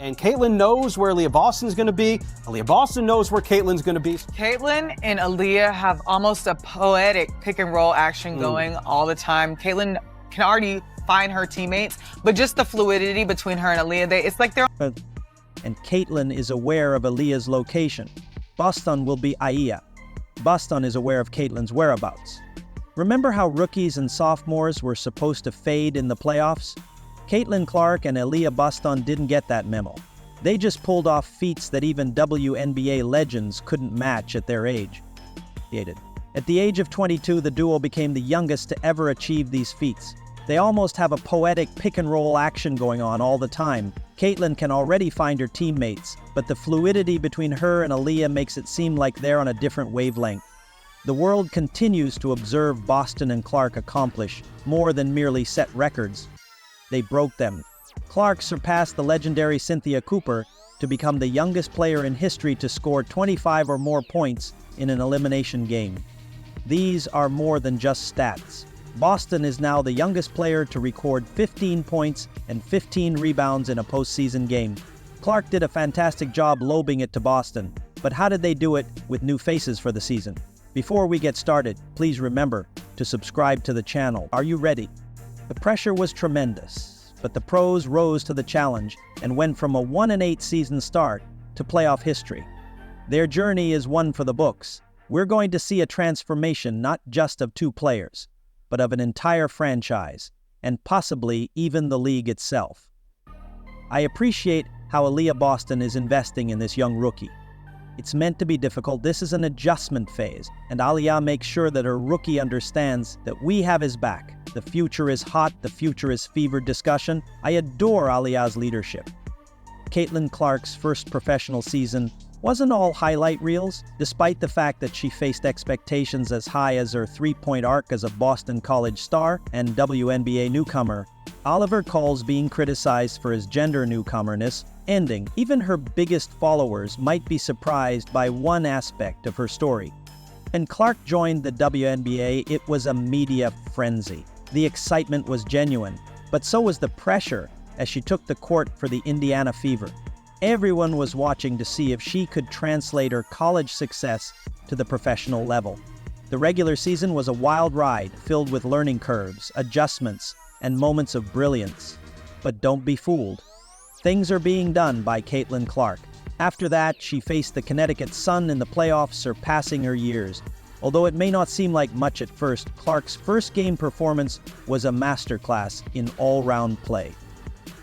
And Caitlin knows where Aliyah Boston's going to be. Aliyah Boston knows where Caitlin's going to be. Caitlin and Aliyah have almost a poetic pick and roll action going all the time. Caitlin can already find her teammates, but just the fluidity between her and Aliyah, it's like they're... And Caitlin is aware of Aliyah's location. Boston will be Aliyah. Boston is aware of Caitlin's whereabouts. Remember how rookies and sophomores were supposed to fade in the playoffs? Caitlin Clark and Aliyah Boston didn't get that memo. They just pulled off feats that even WNBA legends couldn't match at their age. At the age of 22, the duo became the youngest to ever achieve these feats. They almost have a poetic pick-and-roll action going on all the time. Caitlin can already find her teammates, but the fluidity between her and Aliyah makes it seem like they're on a different wavelength. The world continues to observe Boston and Clark accomplish more than merely set records. They broke them. Clark surpassed the legendary Cynthia Cooper to become the youngest player in history to score 25 or more points in an elimination game. These are more than just stats. Boston is now the youngest player to record 15 points and 15 rebounds in a postseason game. Clark did a fantastic job lobing it to Boston, but how did they do it with new faces for the season? Before we get started, please remember to subscribe to the channel. Are you ready? The pressure was tremendous, but the pros rose to the challenge and went from a 1-8 season start to playoff history. Their journey is one for the books. We're going to see a transformation not just of two players, but of an entire franchise, and possibly even the league itself. I appreciate how Aliyah Boston is investing in this young rookie. It's meant to be difficult. This is an adjustment phase, and Aliyah makes sure that her rookie understands that we have his back. The future is hot, the future is fevered discussion. I adore Aliyah's leadership. Caitlin Clark's first professional season wasn't all highlight reels, despite the fact that she faced expectations as high as her three-point arc as a Boston College star and WNBA newcomer. Oliver Cole's being criticized for his gender newcomerness ending. Even her biggest followers might be surprised by one aspect of her story. When Clark joined the WNBA, it was a media frenzy. The excitement was genuine, but so was the pressure as she took the court for the Indiana Fever. Everyone was watching to see if she could translate her college success to the professional level. The regular season was a wild ride, filled with learning curves, adjustments, and moments of brilliance. But don't be fooled. Things are being done by Caitlin Clark. After that, she faced the Connecticut Sun in the playoffs, surpassing her years. Although it may not seem like much at first, Clark's first game performance was a masterclass in all-round play.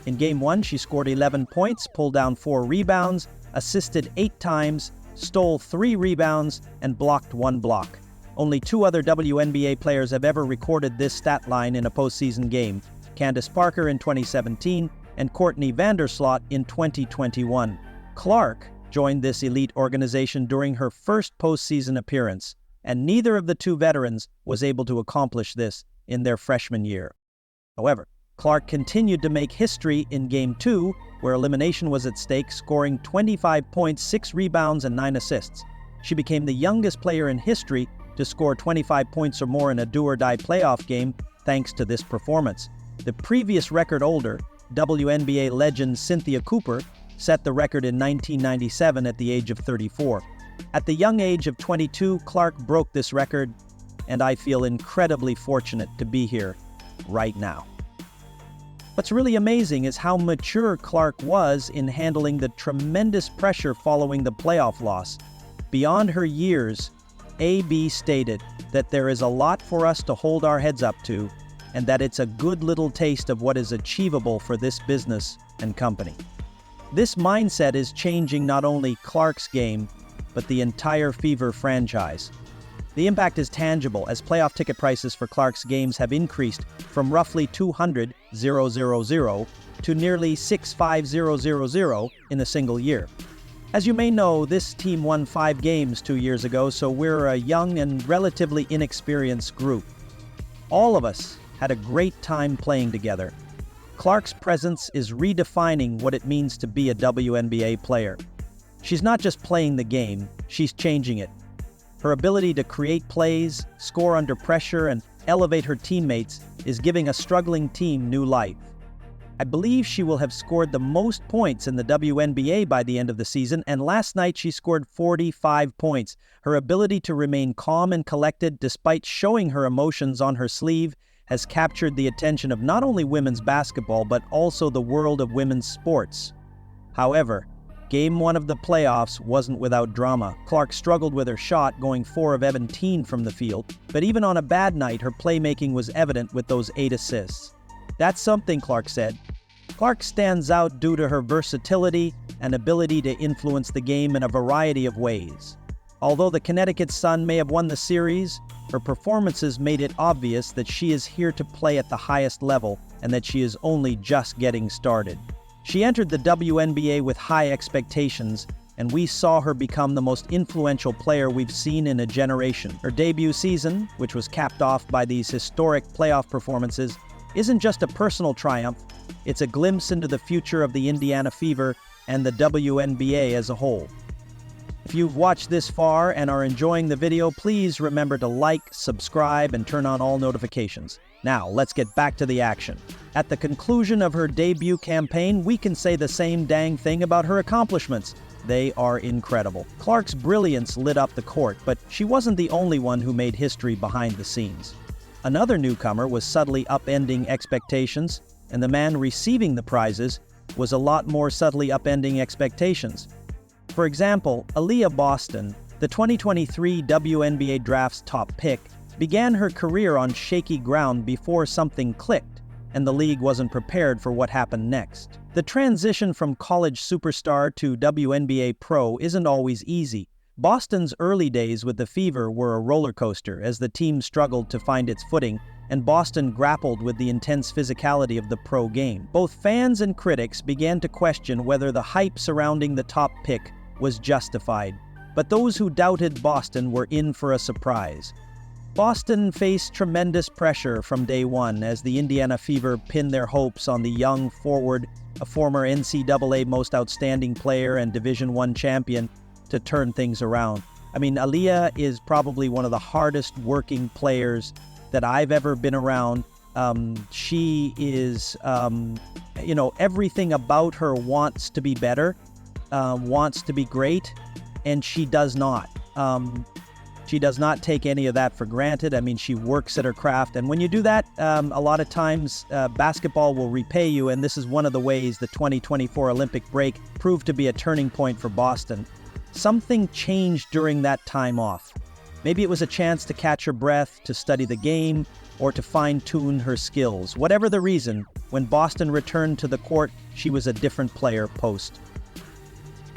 In Game 1, she scored 11 points, pulled down 4 rebounds, assisted 8 times, stole 3 rebounds, and blocked 1 block. Only 2 other WNBA players have ever recorded this stat line in a postseason game: Candace Parker in 2017 and Courtney Vandersloot in 2021. Clark joined this elite organization during her first postseason appearance, and neither of the two veterans was able to accomplish this in their freshman year. However, Clark continued to make history in Game 2, where elimination was at stake, scoring 25 points, 6 rebounds, and 9 assists. She became the youngest player in history to score 25 points or more in a do-or-die playoff game thanks to this performance. The previous record holder, WNBA legend Cynthia Cooper, set the record in 1997 at the age of 34. At the young age of 22, Clark broke this record, and I feel incredibly fortunate to be here right now. What's really amazing is how mature Clark was in handling the tremendous pressure following the playoff loss. Beyond her years, AB stated that there is a lot for us to hold our heads up to, and that it's a good little taste of what is achievable for this business and company. This mindset is changing not only Clark's game, but the entire Fever franchise. The impact is tangible as playoff ticket prices for Clark's games have increased from roughly $200,000 to nearly $65,000 in a single year. As you may know, this team won 5 games 2 years ago, so we're a young and relatively inexperienced group. All of us had a great time playing together. Clark's presence is redefining what it means to be a WNBA player. She's not just playing the game, she's changing it. Her ability to create plays, score under pressure, and elevate her teammates is giving a struggling team new life. I believe she will have scored the most points in the WNBA by the end of the season, and last night she scored 45 points. Her ability to remain calm and collected despite showing her emotions on her sleeve has captured the attention of not only women's basketball, but also the world of women's sports. However, Game 1 of the playoffs wasn't without drama. Clark struggled with her shot, going 4 of 17 from the field, but even on a bad night, her playmaking was evident with those 8 assists. That's something, Clark said. Clark stands out due to her versatility and ability to influence the game in a variety of ways. Although the Connecticut Sun may have won the series, her performances made it obvious that she is here to play at the highest level and that she is only just getting started. She entered the WNBA with high expectations, and we saw her become the most influential player we've seen in a generation. Her debut season, which was capped off by these historic playoff performances, isn't just a personal triumph, it's a glimpse into the future of the Indiana Fever and the WNBA as a whole. If you've watched this far and are enjoying the video, please remember to like, subscribe, and turn on all notifications. Now, let's get back to the action. At the conclusion of her debut campaign, we can say the same dang thing about her accomplishments. They are incredible. Clark's brilliance lit up the court, but she wasn't the only one who made history behind the scenes. Another newcomer was subtly upending expectations, and the man receiving the prizes was a lot more subtly upending expectations. For example, Aliyah Boston, the 2023 WNBA Draft's top pick, began her career on shaky ground before something clicked, and the league wasn't prepared for what happened next. The transition from college superstar to WNBA pro isn't always easy. Boston's early days with the Fever were a roller coaster as the team struggled to find its footing, and Boston grappled with the intense physicality of the pro game. Both fans and critics began to question whether the hype surrounding the top pick was justified, but those who doubted Boston were in for a surprise. Boston faced tremendous pressure from day one as the Indiana Fever pinned their hopes on the young forward, a former NCAA Most Outstanding Player and Division I champion, to turn things around. I mean, Aliyah is probably one of the hardest working players that I've ever been around. She is, everything about her wants to be better, wants to be great, and she does not. She does not take any of that for granted. I mean, she works at her craft, and when you do that, a lot of times basketball will repay you, and this is one of the ways the 2024 Olympic break proved to be a turning point for Boston. Something changed during that time off. Maybe it was a chance to catch her breath, to study the game, or to fine-tune her skills. Whatever the reason, when Boston returned to the court, she was a different player post.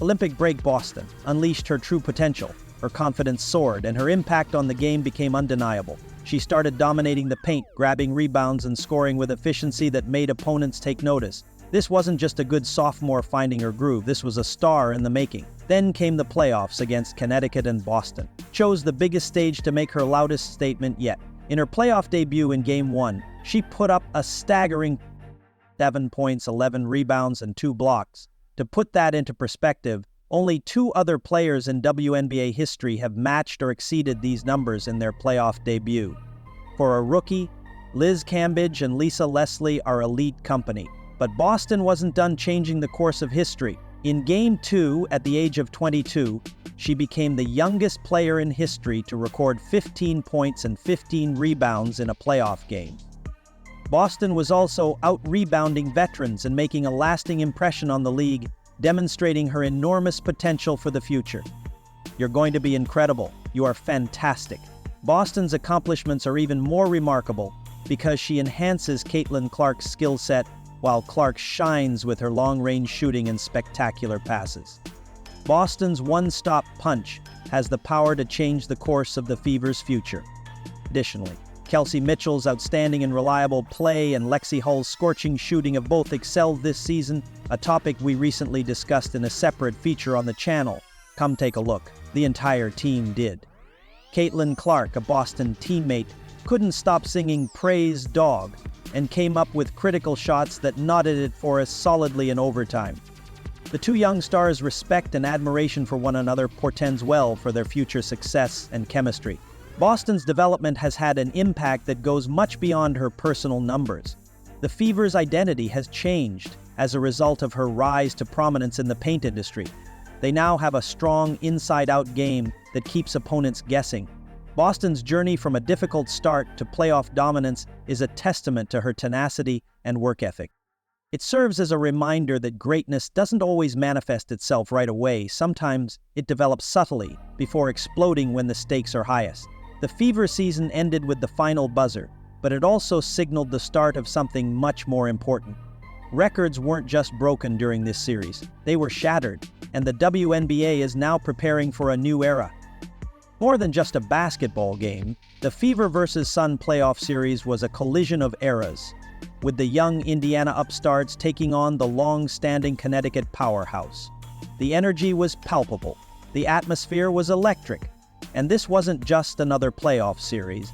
Olympic break Boston unleashed her true potential. Her confidence soared, and her impact on the game became undeniable. She started dominating the paint, grabbing rebounds and scoring with efficiency that made opponents take notice. This wasn't just a good sophomore finding her groove, this was a star in the making. Then came the playoffs against Connecticut and Boston. Chose the biggest stage to make her loudest statement yet. In her playoff debut in Game 1, she put up a staggering 7 points, 11 rebounds, and 2 blocks. To put that into perspective, only 2 other players in WNBA history have matched or exceeded these numbers in their playoff debut. For a rookie, Liz Cambage and Lisa Leslie are elite company. But Boston wasn't done changing the course of history. In Game 2, at the age of 22, she became the youngest player in history to record 15 points and 15 rebounds in a playoff game. Boston was also out-rebounding veterans and making a lasting impression on the league, demonstrating her enormous potential for the future. You're going to be incredible. You are fantastic. Boston's accomplishments are even more remarkable because she enhances Caitlin Clark's skill set while Clark shines with her long-range shooting and spectacular passes. Boston's one-stop punch has the power to change the course of the Fever's future. Additionally, Kelsey Mitchell's outstanding and reliable play and Lexi Hull's scorching shooting have both excelled this season, a topic we recently discussed in a separate feature on the channel. Come take a look. The entire team did. Caitlin Clark, a Boston teammate, couldn't stop singing "Praise Dog" and came up with critical shots that knotted it for us solidly in overtime. The 2 young stars' respect and admiration for one another portends well for their future success and chemistry. Boston's development has had an impact that goes much beyond her personal numbers. The Fever's identity has changed as a result of her rise to prominence in the paint industry. They now have a strong inside-out game that keeps opponents guessing. Boston's journey from a difficult start to playoff dominance is a testament to her tenacity and work ethic. It serves as a reminder that greatness doesn't always manifest itself right away. Sometimes it develops subtly before exploding when the stakes are highest. The Fever season ended with the final buzzer, but it also signaled the start of something much more important. Records weren't just broken during this series, they were shattered, and the WNBA is now preparing for a new era. More than just a basketball game, the Fever vs. Sun playoff series was a collision of eras, with the young Indiana upstarts taking on the long-standing Connecticut powerhouse. The energy was palpable, the atmosphere was electric, and this wasn't just another playoff series.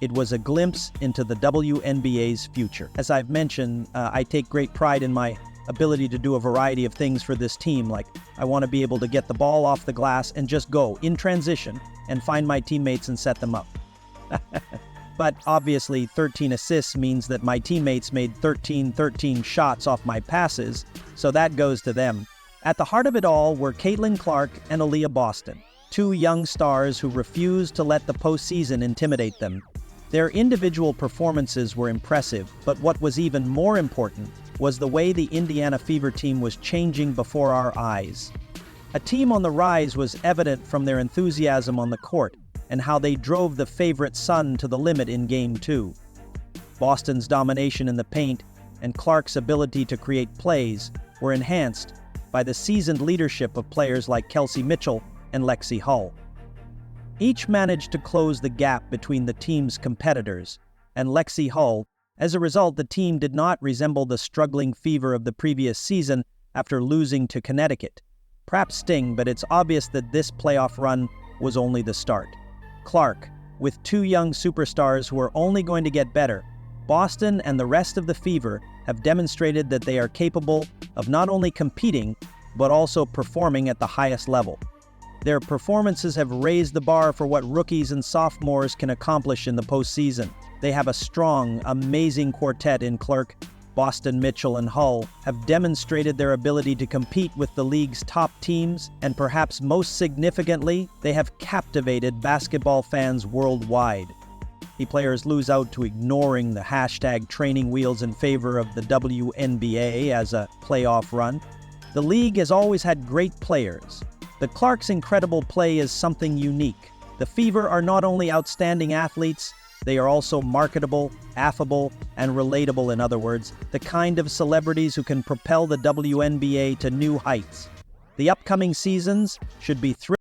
It was a glimpse into the WNBA's future. As I've mentioned, I take great pride in my ability to do a variety of things for this team. Like, I want to be able to get the ball off the glass and just go in transition and find my teammates and set them up. But obviously 13 assists means that my teammates made 13 shots off my passes, so that goes to them. At the heart of it all were Clark and Aliyah Boston, two young stars who refused to let the postseason intimidate them. Their individual performances were impressive, but what was even more important was the way the Indiana Fever team was changing before our eyes. A team on the rise was evident from their enthusiasm on the court and how they drove the favorite Sun to the limit in Game 2. Boston's domination in the paint and Clark's ability to create plays were enhanced by the seasoned leadership of players like Kelsey Mitchell and Lexi Hull. Each managed to close the gap between the team's competitors, and Lexi Hull, as a result, the team did not resemble the struggling Fever of the previous season after losing to Connecticut. Perhaps sting, but it's obvious that this playoff run was only the start. Clark, with two young superstars who are only going to get better, Boston and the rest of the Fever have demonstrated that they are capable of not only competing, but also performing at the highest level. Their performances have raised the bar for what rookies and sophomores can accomplish in the postseason. They have a strong, amazing quartet in Clark, Boston, Mitchell, and Hull, have demonstrated their ability to compete with the league's top teams, and perhaps most significantly, they have captivated basketball fans worldwide. The players lose out to ignoring the hashtag training wheels in favor of the WNBA as a playoff run. The league has always had great players. The Clark's incredible play is something unique. The Fever are not only outstanding athletes, they are also marketable, affable, and relatable. In other words, the kind of celebrities who can propel the WNBA to new heights. The upcoming seasons should be thrilling.